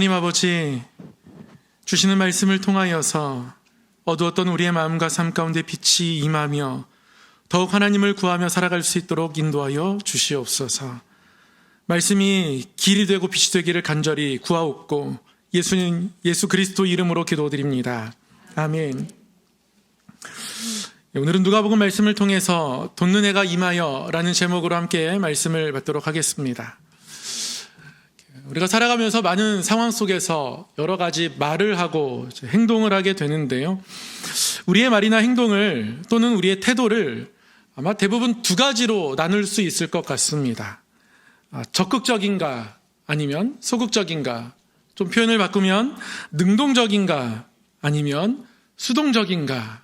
하나님 아버지, 주시는 말씀을 통하여서 어두웠던 우리의 마음과 삶 가운데 빛이 임하며 더욱 하나님을 구하며 살아갈 수 있도록 인도하여 주시옵소서. 말씀이 길이 되고 빛이 되기를 간절히 구하옵고 예수 그리스도 이름으로 기도드립니다. 아멘. 오늘은 누가복음 말씀을 통해서 돋는 해가 임하여 라는 제목으로 함께 말씀을 받도록 하겠습니다. 우리가 살아가면서 많은 상황 속에서 여러 가지 말을 하고 행동을 하게 되는데요. 우리의 말이나 행동을 또는 우리의 태도를 아마 대부분 두 가지로 나눌 수 있을 것 같습니다. 적극적인가 아니면 소극적인가, 좀 표현을 바꾸면 능동적인가 아니면 수동적인가.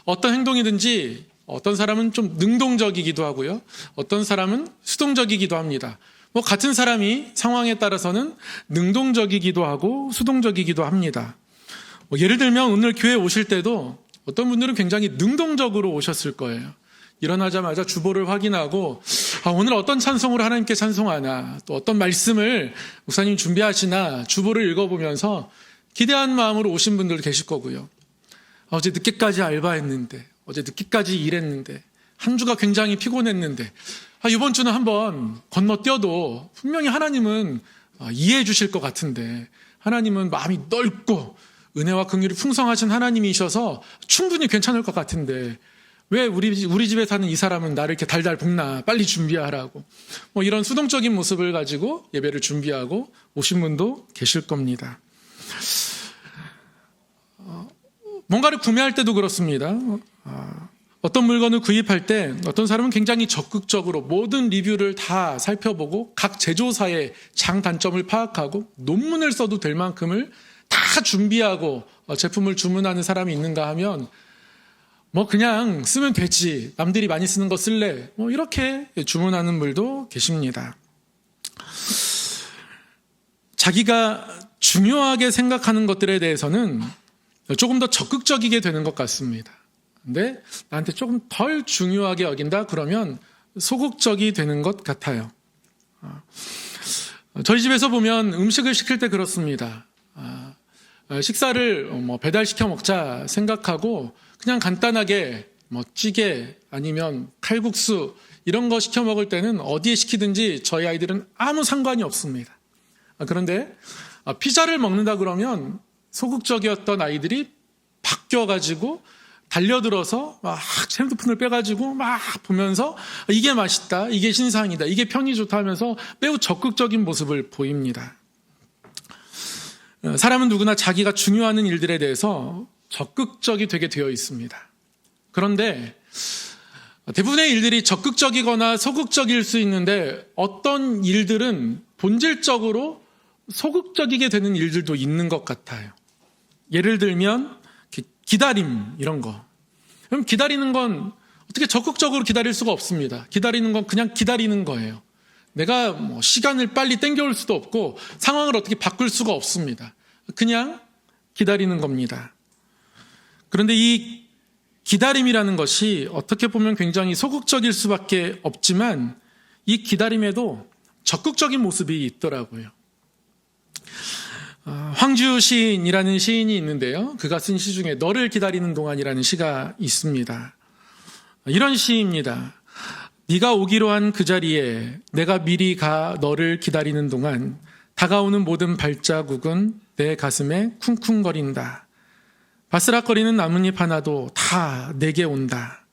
어떤 행동이든지 어떤 사람은 좀 능동적이기도 하고요, 어떤 사람은 수동적이기도 합니다. 같은 사람이 상황에 따라서는 능동적이기도 하고 수동적이기도 합니다. 예를 들면 오늘 교회에 오실 때도 어떤 분들은 굉장히 능동적으로 오셨을 거예요. 일어나자마자 주보를 확인하고 오늘 어떤 찬송으로 하나님께 찬송하나, 또 어떤 말씀을 목사님 준비하시나 주보를 읽어보면서 기대한 마음으로 오신 분들도 계실 거고요. 어제 늦게까지 알바했는데, 어제 늦게까지 일했는데, 한 주가 굉장히 피곤했는데 이번 주는 한번 건너뛰어도 분명히 하나님은 이해해 주실 것 같은데, 하나님은 마음이 넓고 은혜와 긍휼이 풍성하신 하나님이셔서 충분히 괜찮을 것 같은데 왜 우리 집에 사는 이 사람은 나를 이렇게 달달 볶나, 빨리 준비하라고, 이런 수동적인 모습을 가지고 예배를 준비하고 오신 분도 계실 겁니다. 뭔가를 구매할 때도 그렇습니다. 어떤 물건을 구입할 때 어떤 사람은 굉장히 적극적으로 모든 리뷰를 다 살펴보고 각 제조사의 장단점을 파악하고 논문을 써도 될 만큼을 다 준비하고 제품을 주문하는 사람이 있는가 하면 그냥 쓰면 되지, 남들이 많이 쓰는 거 쓸래, 이렇게 주문하는 분들도 계십니다. 자기가 중요하게 생각하는 것들에 대해서는 조금 더 적극적이게 되는 것 같습니다. 근데 나한테 조금 덜 중요하게 여긴다 그러면 소극적이 되는 것 같아요. 저희 집에서 보면 음식을 시킬 때 그렇습니다. 식사를 배달시켜 먹자 생각하고 그냥 간단하게 찌개 아니면 칼국수 이런 거 시켜 먹을 때는 어디에 시키든지 저희 아이들은 아무 상관이 없습니다. 그런데 피자를 먹는다 그러면 소극적이었던 아이들이 바뀌어가지고 달려들어서 막 핸드폰을 빼가지고 막 보면서 이게 맛있다, 이게 신상이다, 이게 평이 좋다 하면서 매우 적극적인 모습을 보입니다. 사람은 누구나 자기가 중요하는 일들에 대해서 적극적이 되게 되어 있습니다. 그런데 대부분의 일들이 적극적이거나 소극적일 수 있는데 어떤 일들은 본질적으로 소극적이게 되는 일들도 있는 것 같아요. 예를 들면 기다림, 이런 거. 그럼 기다리는 건 어떻게 적극적으로 기다릴 수가 없습니다. 기다리는 건 그냥 기다리는 거예요. 내가 시간을 빨리 땡겨올 수도 없고 상황을 어떻게 바꿀 수가 없습니다. 그냥 기다리는 겁니다. 그런데 이 기다림이라는 것이 어떻게 보면 굉장히 소극적일 수밖에 없지만 이 기다림에도 적극적인 모습이 있더라고요. 황주 시인이라는 시인이 있는데요, 그가 쓴 시 중에 너를 기다리는 동안이라는 시가 있습니다. 이런 시입니다. 네가 오기로 한 그 자리에 내가 미리 가 너를 기다리는 동안 다가오는 모든 발자국은 내 가슴에 쿵쿵거린다. 바스락거리는 나뭇잎 하나도 다 내게 온다.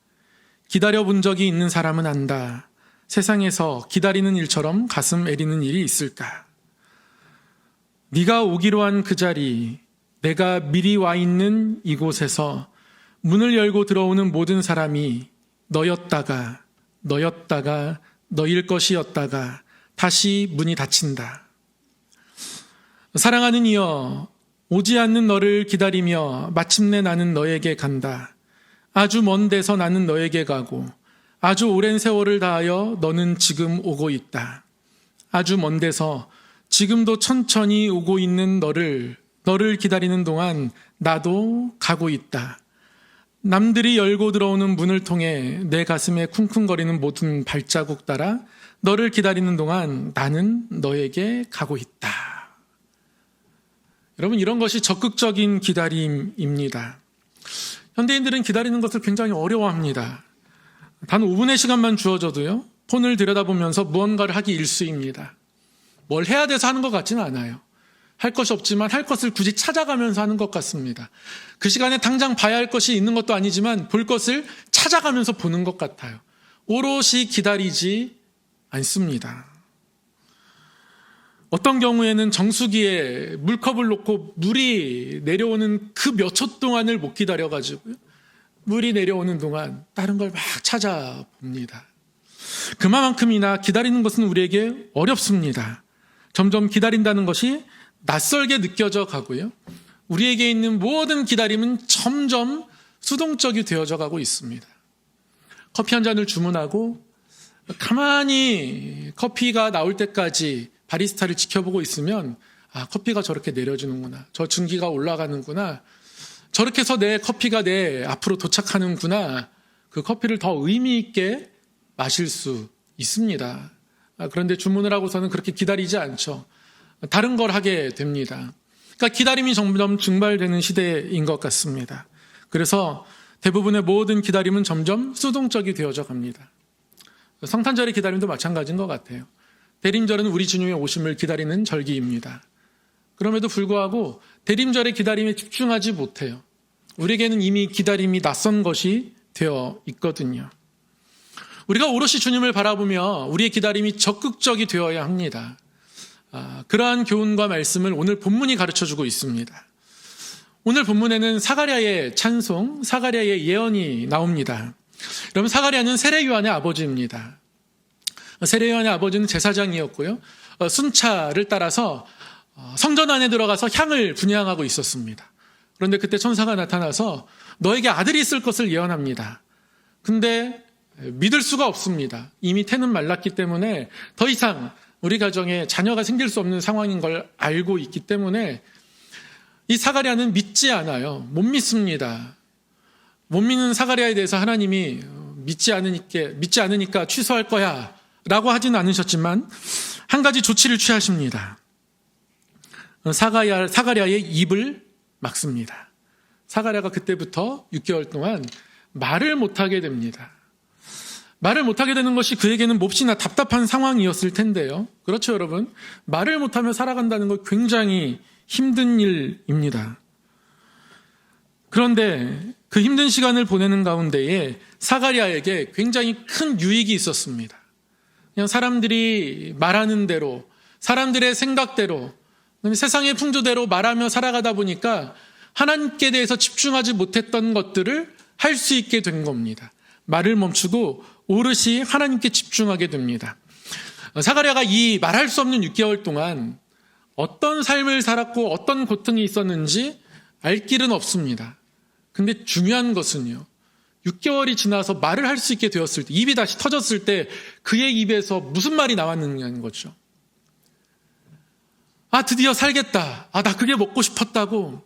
기다려본 적이 있는 사람은 안다. 세상에서 기다리는 일처럼 가슴 애리는 일이 있을까? 네가 오기로 한 그 자리, 내가 미리 와 있는 이곳에서 문을 열고 들어오는 모든 사람이 너였다가 너일 것이었다가 다시 문이 닫힌다. 사랑하는 이여, 오지 않는 너를 기다리며 마침내 나는 너에게 간다. 아주 먼 데서 나는 너에게 가고 아주 오랜 세월을 다하여 너는 지금 오고 있다. 아주 먼 데서 지금도 천천히 오고 있는 너를 기다리는 동안 나도 가고 있다. 남들이 열고 들어오는 문을 통해 내 가슴에 쿵쿵거리는 모든 발자국 따라 너를 기다리는 동안 나는 너에게 가고 있다. 여러분, 이런 것이 적극적인 기다림입니다. 현대인들은 기다리는 것을 굉장히 어려워합니다. 단 5분의 시간만 주어져도요, 폰을 들여다보면서 무언가를 하기 일쑤입니다. 뭘 해야 돼서 하는 것 같지는 않아요. 할 것이 없지만 할 것을 굳이 찾아가면서 하는 것 같습니다. 그 시간에 당장 봐야 할 것이 있는 것도 아니지만 볼 것을 찾아가면서 보는 것 같아요. 오롯이 기다리지 않습니다. 어떤 경우에는 정수기에 물컵을 놓고 물이 내려오는 그 몇 초 동안을 못 기다려가지고요, 물이 내려오는 동안 다른 걸 막 찾아봅니다. 그만큼이나 기다리는 것은 우리에게 어렵습니다. 점점 기다린다는 것이 낯설게 느껴져 가고요, 우리에게 있는 모든 기다림은 점점 수동적이 되어져 가고 있습니다. 커피 한 잔을 주문하고 가만히 커피가 나올 때까지 바리스타를 지켜보고 있으면, 아, 커피가 저렇게 내려주는구나, 저 증기가 올라가는구나, 저렇게 해서 내 커피가 내 앞으로 도착하는구나, 그 커피를 더 의미 있게 마실 수 있습니다. 그런데 주문을 하고서는 그렇게 기다리지 않죠. 다른 걸 하게 됩니다. 그러니까 기다림이 점점 증발되는 시대인 것 같습니다. 그래서 대부분의 모든 기다림은 점점 수동적이 되어져 갑니다. 성탄절의 기다림도 마찬가지인 것 같아요. 대림절은 우리 주님의 오심을 기다리는 절기입니다. 그럼에도 불구하고 대림절의 기다림에 집중하지 못해요. 우리에게는 이미 기다림이 낯선 것이 되어 있거든요. 우리가 오롯이 주님을 바라보며 우리의 기다림이 적극적이 되어야 합니다. 그러한 교훈과 말씀을 오늘 본문이 가르쳐주고 있습니다. 오늘 본문에는 사가랴의 찬송, 사가랴의 예언이 나옵니다. 여러분, 사가랴는 세례 요한의 아버지입니다. 세례 요한의 아버지는 제사장이었고요, 순찰을 따라서 성전 안에 들어가서 향을 분향하고 있었습니다. 그런데 그때 천사가 나타나서 너에게 아들이 있을 것을 예언합니다. 근데 믿을 수가 없습니다. 이미 태는 말랐기 때문에 더 이상 우리 가정에 자녀가 생길 수 없는 상황인 걸 알고 있기 때문에 이 사가랴는 믿지 않아요. 못 믿습니다. 못 믿는 사가랴에 대해서 하나님이 믿지 않으니까 취소할 거야 라고 하지는 않으셨지만 한 가지 조치를 취하십니다. 사가랴의 입을 막습니다. 사가랴가 그때부터 6개월 동안 말을 못하게 됩니다. 말을 못하게 되는 것이 그에게는 몹시나 답답한 상황이었을 텐데요. 그렇죠, 여러분? 말을 못하며 살아간다는 건 굉장히 힘든 일입니다. 그런데 그 힘든 시간을 보내는 가운데에 사가랴에게 굉장히 큰 유익이 있었습니다. 그냥 사람들이 말하는 대로, 사람들의 생각대로, 세상의 풍조대로 말하며 살아가다 보니까 하나님께 대해서 집중하지 못했던 것들을 할 수 있게 된 겁니다. 말을 멈추고 오롯이 하나님께 집중하게 됩니다. 사가랴가 이 말할 수 없는 6개월 동안 어떤 삶을 살았고 어떤 고통이 있었는지 알 길은 없습니다. 근데 중요한 것은요, 6개월이 지나서 말을 할 수 있게 되었을 때, 입이 다시 터졌을 때 그의 입에서 무슨 말이 나왔느냐는 거죠. 아, 드디어 살겠다. 아, 나 그게 먹고 싶었다고.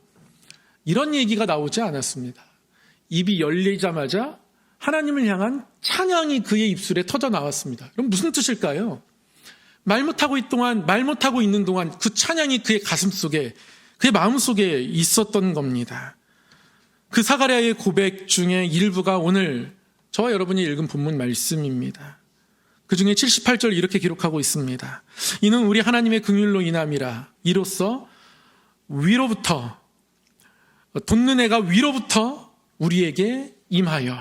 이런 얘기가 나오지 않았습니다. 입이 열리자마자 하나님을 향한 찬양이 그의 입술에 터져 나왔습니다. 그럼 무슨 뜻일까요? 말 못하고 있는 동안 그 찬양이 그의 가슴 속에, 그의 마음 속에 있었던 겁니다. 그 사가랴의 고백 중에 일부가 오늘 저와 여러분이 읽은 본문 말씀입니다. 그 중에 78절 이렇게 기록하고 있습니다. 이는 우리 하나님의 긍휼로 인함이라. 이로써 위로부터, 돋는 해가 위로부터 우리에게 임하여.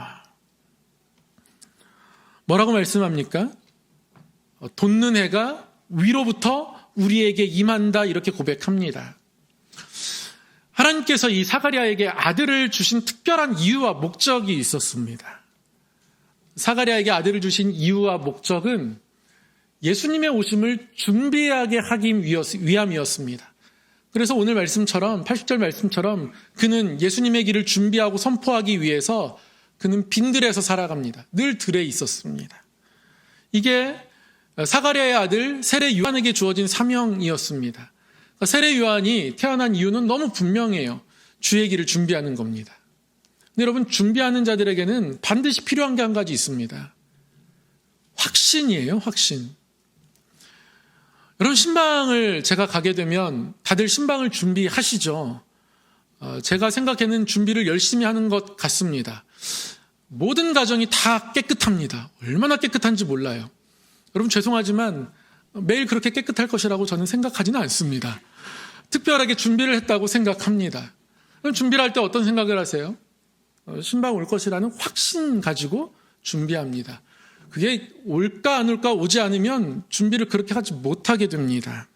뭐라고 말씀합니까? 돋는 해가 위로부터 우리에게 임한다, 이렇게 고백합니다. 하나님께서 이 사가랴에게 아들을 주신 특별한 이유와 목적이 있었습니다. 사가랴에게 아들을 주신 이유와 목적은 예수님의 오심을 준비하게 하기 위함이었습니다. 그래서 오늘 말씀처럼, 80절 말씀처럼 그는 예수님의 길을 준비하고 선포하기 위해서 그는 빈들에서 살아갑니다. 늘 들에 있었습니다. 이게 사가랴의 아들 세례 요한에게 주어진 사명이었습니다. 세례 요한이 태어난 이유는 너무 분명해요. 주의 길을 준비하는 겁니다. 근데 여러분, 준비하는 자들에게는 반드시 필요한 게 한 가지 있습니다. 확신이에요, 확신. 여러분, 신방을 제가 가게 되면 다들 신방을 준비하시죠. 제가 생각에는 준비를 열심히 하는 것 같습니다. 모든 가정이 다 깨끗합니다. 얼마나 깨끗한지 몰라요. 여러분, 죄송하지만 매일 그렇게 깨끗할 것이라고 저는 생각하지는 않습니다. 특별하게 준비를 했다고 생각합니다. 그럼 준비를 할 때 어떤 생각을 하세요? 신방 올 것이라는 확신 가지고 준비합니다. 그게 올까 안 올까, 오지 않으면 준비를 그렇게 하지 못하게 됩니다.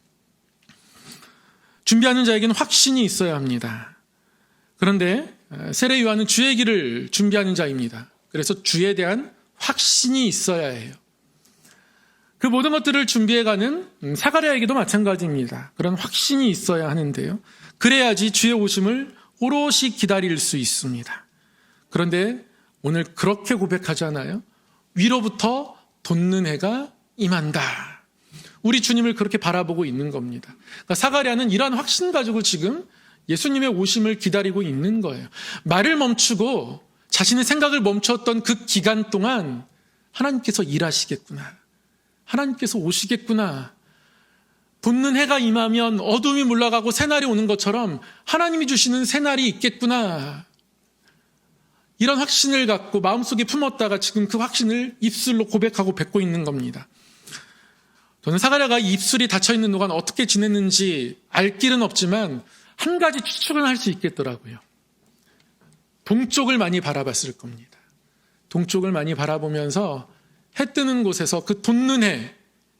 준비하는 자에게는 확신이 있어야 합니다. 그런데 세례 요한은 주의 길을 준비하는 자입니다. 그래서 주에 대한 확신이 있어야 해요. 그 모든 것들을 준비해가는 사가랴에게도 마찬가지입니다. 그런 확신이 있어야 하는데요. 그래야지 주의 오심을 오롯이 기다릴 수 있습니다. 그런데 오늘 그렇게 고백하잖아요. 위로부터 돋는 해가 임한다. 우리 주님을 그렇게 바라보고 있는 겁니다. 그러니까 사가랴는 이러한 확신 가지고 지금 예수님의 오심을 기다리고 있는 거예요. 말을 멈추고 자신의 생각을 멈췄던 그 기간 동안 하나님께서 일하시겠구나. 하나님께서 오시겠구나. 돋는 해가 임하면 어둠이 물러가고 새날이 오는 것처럼 하나님이 주시는 새날이 있겠구나. 이런 확신을 갖고 마음속에 품었다가 지금 그 확신을 입술로 고백하고 뱉고 있는 겁니다. 저는 사가랴가 입술이 닫혀있는 동안 어떻게 지냈는지 알 길은 없지만 한 가지 추측은 할 수 있겠더라고요. 동쪽을 많이 바라봤을 겁니다. 동쪽을 많이 바라보면서 해 뜨는 곳에서 그 돋는 해,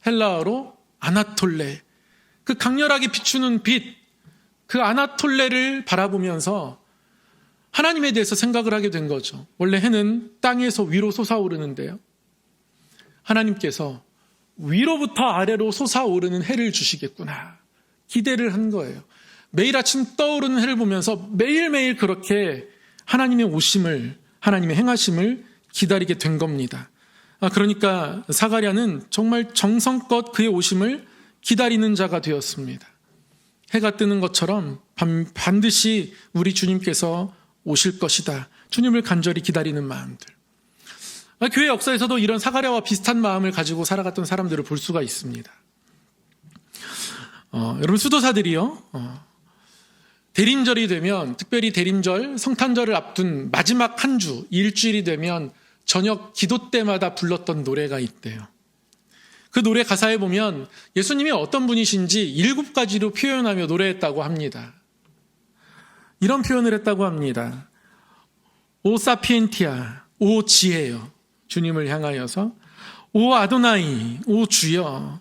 헬라어로 아나톨레, 그 강렬하게 비추는 빛, 그 아나톨레를 바라보면서 하나님에 대해서 생각을 하게 된 거죠. 원래 해는 땅에서 위로 솟아오르는데요. 하나님께서 위로부터 아래로 솟아오르는 해를 주시겠구나. 기대를 한 거예요. 매일 아침 떠오르는 해를 보면서 매일매일 그렇게 하나님의 오심을, 하나님의 행하심을 기다리게 된 겁니다. 그러니까 사가랴는 정말 정성껏 그의 오심을 기다리는 자가 되었습니다. 해가 뜨는 것처럼 반드시 우리 주님께서 오실 것이다. 주님을 간절히 기다리는 마음들. 교회 역사에서도 이런 사가랴와 비슷한 마음을 가지고 살아갔던 사람들을 볼 수가 있습니다. 여러분, 수도사들이요. 대림절이 되면, 특별히 대림절, 성탄절을 앞둔 마지막 한 주, 일주일이 되면 저녁 기도 때마다 불렀던 노래가 있대요. 그 노래 가사에 보면 예수님이 어떤 분이신지 7가지로 표현하며 노래했다고 합니다. 이런 표현을 했다고 합니다. 오 사피엔티아, 오 지혜여, 주님을 향하여서 오 아도나이, 오 주여,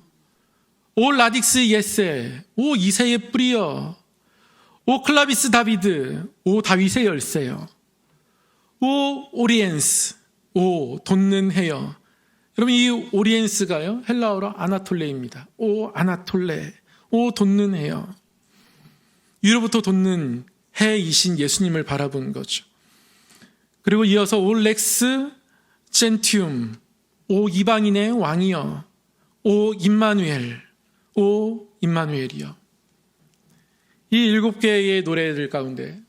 오 라딕스 예세, 오 이새의 뿌리여, 오 클라비스 다비드, 오 다윗의 열쇠여, 오 오리엔스, 오 돋는 해여. 여러분, 이 오리엔스가요, 헬라어로 아나톨레입니다. 오 아나톨레, 오 돋는 해여. 위로부터 돋는 해이신 예수님을 바라본 거죠. 그리고 이어서 오 렉스 젠티움, 오 이방인의 왕이여, 오 임마누엘, 오 임마누엘이여. 이 7개의 노래들 가운데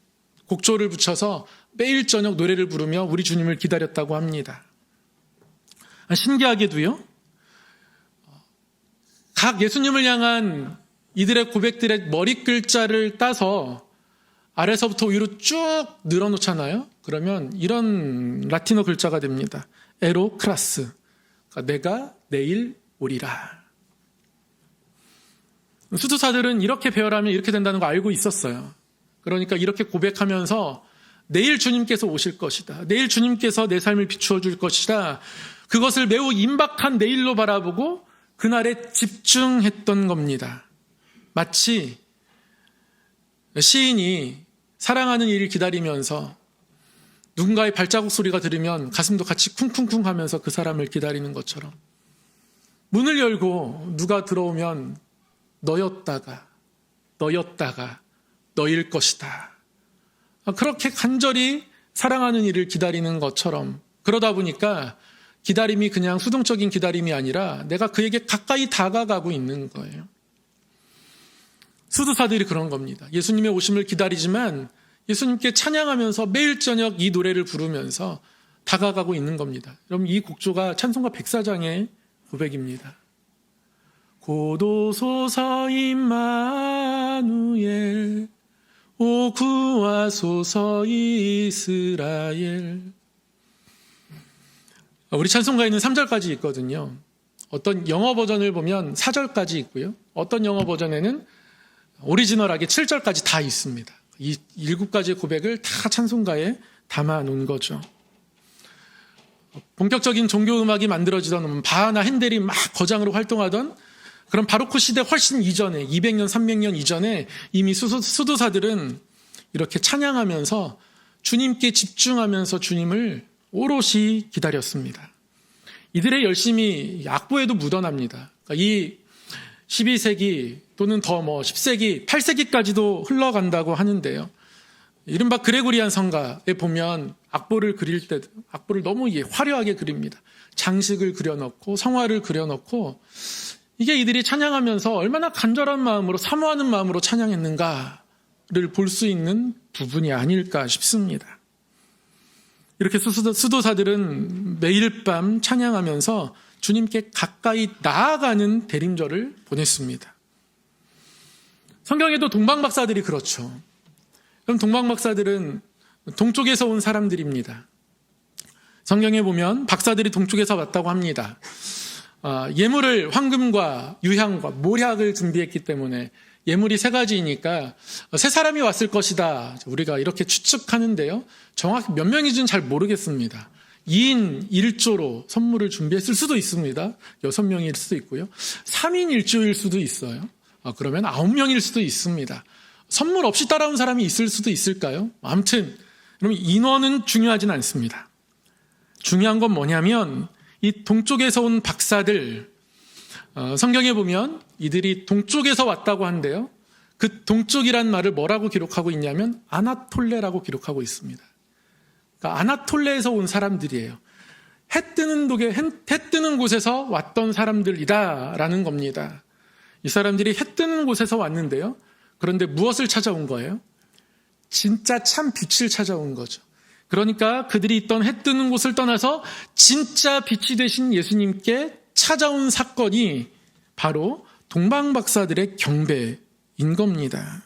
곡조를 붙여서 매일 저녁 노래를 부르며 우리 주님을 기다렸다고 합니다. 신기하게도요, 각 예수님을 향한 이들의 고백들의 머리 글자를 따서 아래서부터 위로 쭉 늘어놓잖아요. 그러면 이런 라틴어 글자가 됩니다. 에로 크라스, 그러니까 내가 내일 오리라. 수도사들은 이렇게 배열하면 이렇게 된다는 거 알고 있었어요. 그러니까 이렇게 고백하면서 내일 주님께서 오실 것이다. 내일 주님께서 내 삶을 비추어 줄 것이다. 그것을 매우 임박한 내일로 바라보고 그날에 집중했던 겁니다. 마치 시인이 사랑하는 이를 기다리면서 누군가의 발자국 소리가 들으면 가슴도 같이 쿵쿵쿵 하면서 그 사람을 기다리는 것처럼 문을 열고 누가 들어오면 너였다가 너일 것이다. 그렇게 간절히 사랑하는 이를 기다리는 것처럼, 그러다 보니까 기다림이 그냥 수동적인 기다림이 아니라 내가 그에게 가까이 다가가고 있는 거예요. 수도사들이 그런 겁니다. 예수님의 오심을 기다리지만 예수님께 찬양하면서 매일 저녁 이 노래를 부르면서 다가가고 있는 겁니다. 여러분, 이 곡조가 찬송가 104장의 고백입니다. 고도소서 임마누엘, 오 구하소서 이스라엘. 우리 찬송가에는 3절까지 있거든요. 어떤 영어 버전을 보면 4절까지 있고요. 어떤 영어 버전에는 오리지널하게 7절까지 다 있습니다. 이 7가지의 고백을 다 찬송가에 담아 놓은 거죠. 본격적인 종교음악이 만들어지던 바하나 핸델이 막 거장으로 활동하던 그런 바로크 시대 훨씬 이전에 200년, 300년 이전에 이미 수도사들은 이렇게 찬양하면서 주님께 집중하면서 주님을 오롯이 기다렸습니다. 이들의 열심이 악보에도 묻어납니다. 그러니까 이 12세기 또는 더 10세기, 8세기까지도 흘러간다고 하는데요. 이른바 그레고리안 성가에 보면 악보를 그릴 때 악보를 너무 화려하게 그립니다. 장식을 그려놓고 성화를 그려놓고 이게 이들이 찬양하면서 얼마나 간절한 마음으로 사모하는 마음으로 찬양했는가를 볼 수 있는 부분이 아닐까 싶습니다. 이렇게 수도사들은 매일 밤 찬양하면서 주님께 가까이 나아가는 대림절을 보냈습니다. 성경에도 동방박사들이 그렇죠. 그럼 동방박사들은 동쪽에서 온 사람들입니다. 성경에 보면 박사들이 동쪽에서 왔다고 합니다. 예물을 황금과 유향과 모략을 준비했기 때문에 예물이 3가지이니까 3사람이 왔을 것이다. 우리가 이렇게 추측하는데요. 정확히 몇 명인지는 잘 모르겠습니다. 2인 1조로 선물을 준비했을 수도 있습니다. 6명일 수도 있고요. 3인 1조일 수도 있어요. 그러면 9명일 수도 있습니다. 선물 없이 따라온 사람이 있을 수도 있을까요? 아무튼 그럼 인원은 중요하진 않습니다. 중요한 건 뭐냐면 이 동쪽에서 온 박사들, 성경에 보면 이들이 동쪽에서 왔다고 하는데요. 그 동쪽이란 말을 뭐라고 기록하고 있냐면 아나톨레라고 기록하고 있습니다. 그러니까 아나톨레에서 온 사람들이에요. 해 뜨는 곳에서 왔던 사람들이다라는 겁니다. 이 사람들이 해 뜨는 곳에서 왔는데요. 그런데 무엇을 찾아온 거예요? 진짜 참 빛을 찾아온 거죠. 그러니까 그들이 있던 해 뜨는 곳을 떠나서 진짜 빛이 되신 예수님께 찾아온 사건이 바로 동방박사들의 경배인 겁니다.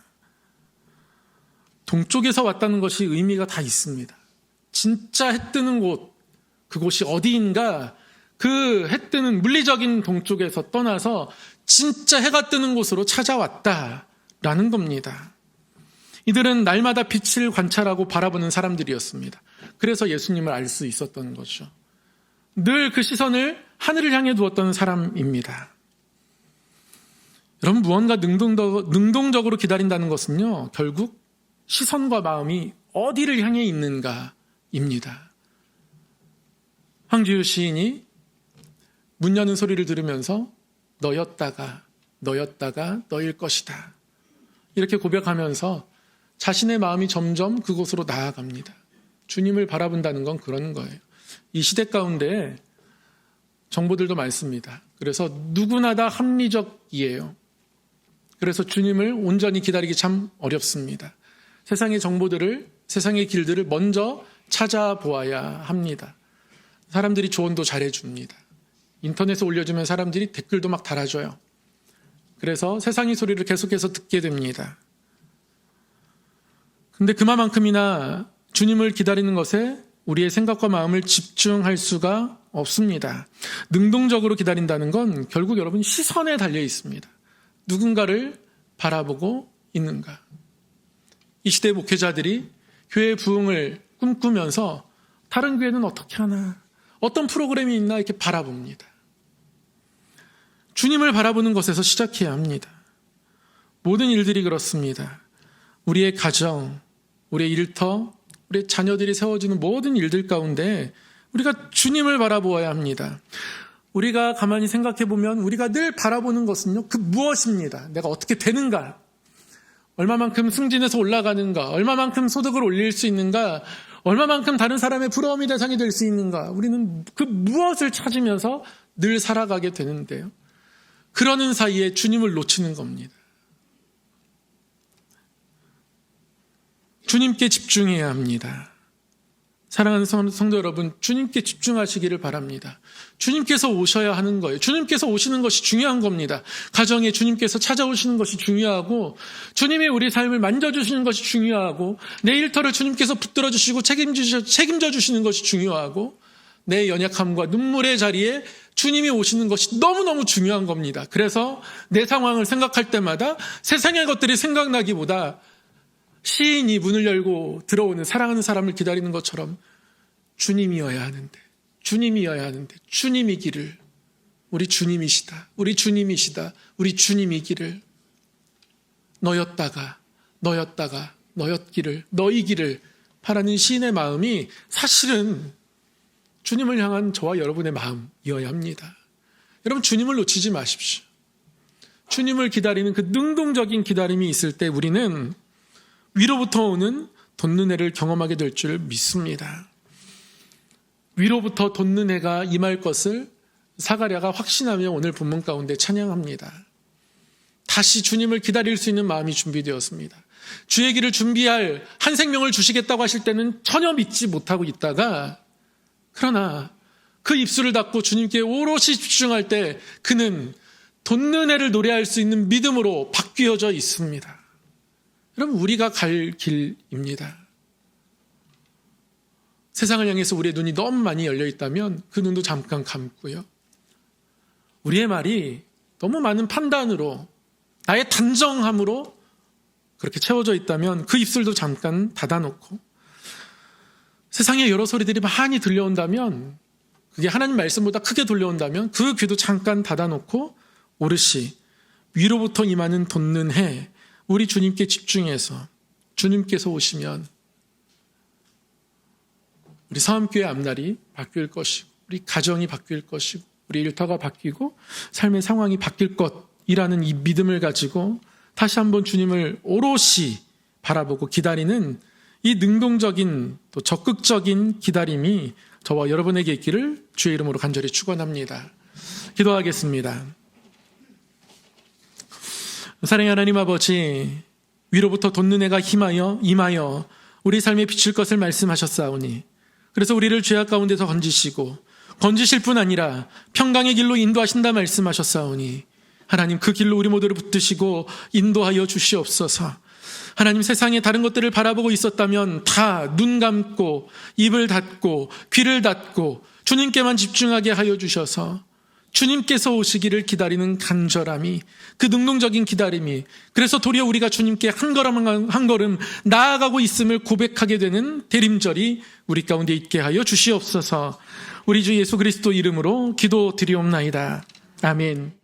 동쪽에서 왔다는 것이 의미가 다 있습니다. 진짜 해 뜨는 곳, 그곳이 어디인가, 그 해 뜨는 물리적인 동쪽에서 떠나서 진짜 해가 뜨는 곳으로 찾아왔다라는 겁니다. 이들은 날마다 빛을 관찰하고 바라보는 사람들이었습니다. 그래서 예수님을 알 수 있었던 거죠. 늘 그 시선을 하늘을 향해 두었던 사람입니다. 여러분, 무언가 능동적으로 기다린다는 것은요, 결국 시선과 마음이 어디를 향해 있는가입니다. 황지우 시인이 문 여는 소리를 들으면서 너였다가 너일 것이다. 이렇게 고백하면서 자신의 마음이 점점 그곳으로 나아갑니다. 주님을 바라본다는 건 그런 거예요. 이 시대 가운데 정보들도 많습니다. 그래서 누구나 다 합리적이에요. 그래서 주님을 온전히 기다리기 참 어렵습니다. 세상의 정보들을, 세상의 길들을 먼저 찾아보아야 합니다. 사람들이 조언도 잘해줍니다. 인터넷에 올려주면 사람들이 댓글도 막 달아줘요. 그래서 세상의 소리를 계속해서 듣게 됩니다. 근데 그만큼이나 주님을 기다리는 것에 우리의 생각과 마음을 집중할 수가 없습니다. 능동적으로 기다린다는 건 결국 여러분 시선에 달려 있습니다. 누군가를 바라보고 있는가. 이 시대의 목회자들이 교회 부흥을 꿈꾸면서 다른 교회는 어떻게 하나, 어떤 프로그램이 있나 이렇게 바라봅니다. 주님을 바라보는 것에서 시작해야 합니다. 모든 일들이 그렇습니다. 우리의 가정, 우리의 일터, 우리의 자녀들이 세워지는 모든 일들 가운데 우리가 주님을 바라보아야 합니다. 우리가 가만히 생각해 보면 우리가 늘 바라보는 것은요, 그 무엇입니다. 내가 어떻게 되는가, 얼마만큼 승진해서 올라가는가, 얼마만큼 소득을 올릴 수 있는가, 얼마만큼 다른 사람의 부러움의 대상이 될 수 있는가. 우리는 그 무엇을 찾으면서 늘 살아가게 되는데요. 그러는 사이에 주님을 놓치는 겁니다. 주님께 집중해야 합니다. 사랑하는 성도 여러분, 주님께 집중하시기를 바랍니다. 주님께서 오셔야 하는 거예요. 주님께서 오시는 것이 중요한 겁니다. 가정에 주님께서 찾아오시는 것이 중요하고, 주님이 우리 삶을 만져주시는 것이 중요하고, 내 일터를 주님께서 붙들어 주시고 책임져 주시는 것이 중요하고, 내 연약함과 눈물의 자리에 주님이 오시는 것이 너무너무 중요한 겁니다. 그래서 내 상황을 생각할 때마다 세상의 것들이 생각나기보다 시인이 문을 열고 들어오는 사랑하는 사람을 기다리는 것처럼 주님이어야 하는데, 주님이기를, 우리 주님이시다, 우리 주님이기를, 너이기를 바라는 시인의 마음이 사실은 주님을 향한 저와 여러분의 마음이어야 합니다. 여러분, 주님을 놓치지 마십시오. 주님을 기다리는 그 능동적인 기다림이 있을 때 우리는 위로부터 오는 돋는 경험하게 될 줄 믿습니다. 위로부터 돋는 해가 임할 것을 사가랴가 확신하며 오늘 본문 가운데 찬양합니다. 다시 주님을 기다릴 수 있는 마음이 준비되었습니다. 주의 길을 준비할 한 생명을 주시겠다고 하실 때는 전혀 믿지 못하고 있다가, 그러나 그 입술을 닫고 주님께 오롯이 집중할 때 그는 돋는 해를 노래할 수 있는 믿음으로 바뀌어져 있습니다. 여러분, 우리가 갈 길입니다. 세상을 향해서 우리의 눈이 너무 많이 열려 있다면 그 눈도 잠깐 감고요. 우리의 말이 너무 많은 판단으로, 나의 단정함으로 그렇게 채워져 있다면 그 입술도 잠깐 닫아놓고, 세상에 여러 소리들이 많이 들려온다면, 그게 하나님 말씀보다 크게 들려온다면 그 귀도 잠깐 닫아놓고 오롯이 위로부터 임하는 돋는 해, 우리 주님께 집중해서 주님께서 오시면 우리 사암교회 앞날이 바뀔 것이고, 우리 가정이 바뀔 것이고, 우리 일터가 바뀌고 삶의 상황이 바뀔 것이라는 이 믿음을 가지고 다시 한번 주님을 오롯이 바라보고 기다리는 이 능동적인 또 적극적인 기다림이 저와 여러분에게 있기를 주의 이름으로 간절히 축원합니다. 기도하겠습니다. 사랑의 하나님 아버지, 위로부터 돋는 해가 임하여 우리 삶에 비칠 것을 말씀하셨사오니, 그래서 우리를 죄악 가운데서 건지실 뿐 아니라 평강의 길로 인도하신다 말씀하셨사오니, 하나님 그 길로 우리 모두를 붙드시고 인도하여 주시옵소서. 하나님, 세상에 다른 것들을 바라보고 있었다면 다 눈 감고 입을 닫고 귀를 닫고 주님께만 집중하게 하여 주셔서 주님께서 오시기를 기다리는 간절함이, 그 능동적인 기다림이, 그래서 도리어 우리가 주님께 한 걸음 나아가고 있음을 고백하게 되는 대림절이 우리 가운데 있게 하여 주시옵소서. 우리 주 예수 그리스도 이름으로 기도드리옵나이다. 아멘.